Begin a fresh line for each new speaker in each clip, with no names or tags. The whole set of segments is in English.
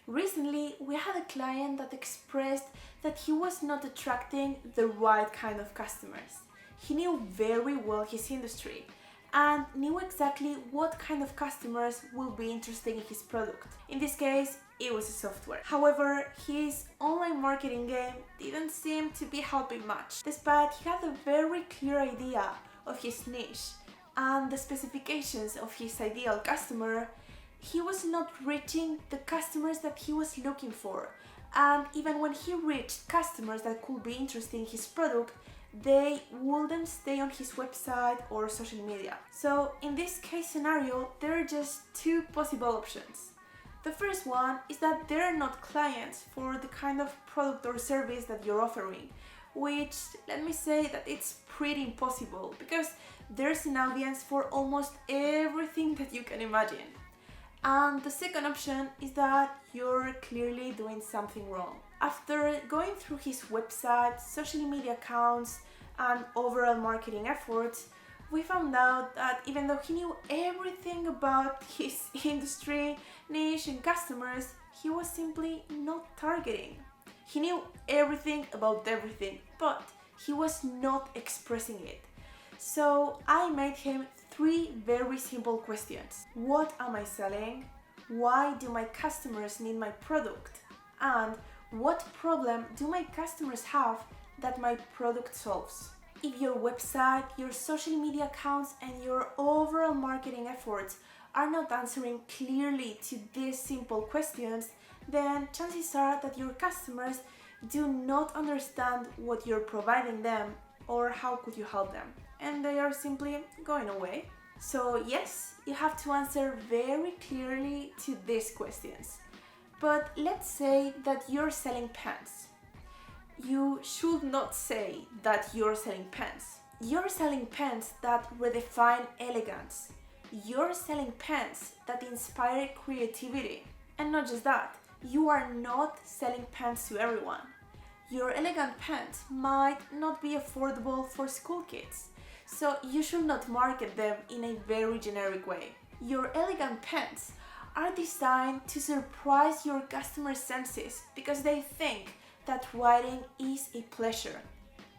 Recently, we had a client that expressed that he was not attracting the right kind of customers. He knew very well his industry and knew exactly what kind of customers will be interested in his product. In this case, it was a software. However, his online marketing game didn't seem to be helping much. Despite he had a very clear idea of his niche and the specifications of his ideal customer, he was not reaching the customers that he was looking for. And even when he reached customers that could be interested in his product, they wouldn't stay on his website or social media. So in this case scenario, there are just two possible options. The first one is that there are not clients for the kind of product or service that you're offering, which let me say that it's pretty impossible because there's an audience for almost everything that you can imagine. And the second option is that you're clearly doing something wrong. After going through his website, social media accounts, and overall marketing efforts, we found out that even though he knew everything about his industry, niche, and customers, he was simply not targeting. He knew everything about everything, but he was not expressing it. So I made him 3 very simple questions. What am I selling? Why do my customers need my product? And what problem do my customers have that my product solves? If your website, your social media accounts, and your overall marketing efforts are not answering clearly to these simple questions, then chances are that your customers do not understand what you're providing them or how could you help them, and they are simply going away. So yes, you have to answer very clearly to these questions. But let's say that you're selling pens. You should not say that you're selling pens. You're selling pens that redefine elegance. You're selling pens that inspire creativity. And not just that, you are not selling pens to everyone. Your elegant pens might not be affordable for school kids, so you should not market them in a very generic way. Your elegant pens are designed to surprise your customer senses because they think that writing is a pleasure.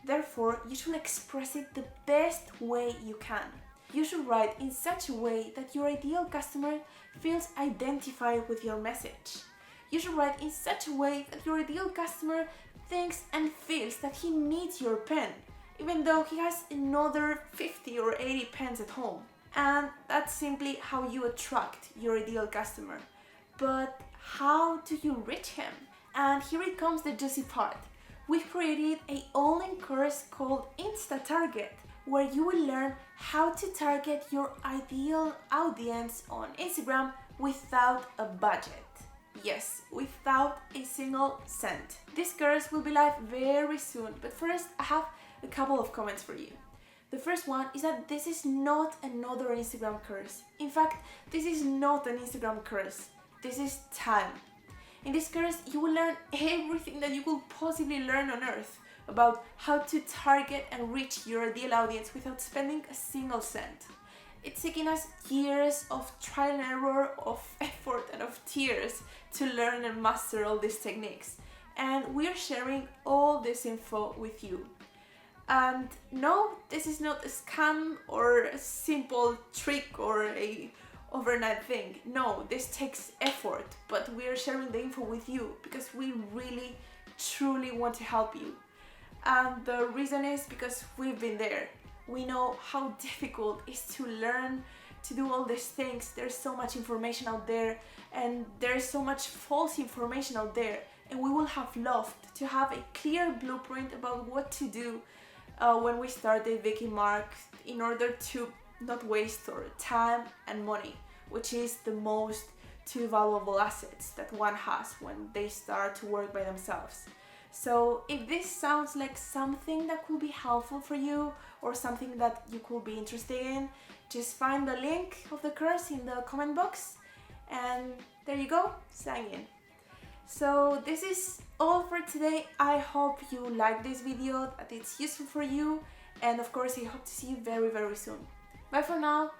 Therefore, you should express it the best way you can. You should write in such a way that your ideal customer feels identified with your message. You should write in such a way that your ideal customer thinks and feels that he needs your pen, even though he has another 50 or 80 pens at home. And that's simply how you attract your ideal customer. But how do you reach him? And here it comes the juicy part. We've created an online course called InstaTarget, where you will learn how to target your ideal audience on Instagram without a budget. Yes, without a single cent. This course will be live very soon, but first I have a couple of comments for you. The first one is that this is not another Instagram course. In fact, this is not an Instagram course. This is time. In this course, you will learn everything that you could possibly learn on earth about how to target and reach your ideal audience without spending a single cent. It's taken us years of trial and error, of effort and of tears to learn and master all these techniques. And we are sharing all this info with you. And no, this is not a scam or a simple trick or a overnight thing. No, this takes effort, but we are sharing the info with you because we really, truly want to help you. And the reason is because we've been there. We know how difficult it is to learn to do all these things. There's so much information out there, and there's so much false information out there, and we will have loved to have a clear blueprint about what to do when we started Viking Mark in order to not waste our time and money, which is the most two valuable assets that one has when they start to work by themselves. So if this sounds like something that could be helpful for you or something that you could be interested in, just find the link of the course in the comment box and there you go, sign in. So this is all for today. I hope you like this video, that it's useful for you, and of course I hope to see you very, very soon. Bye for now.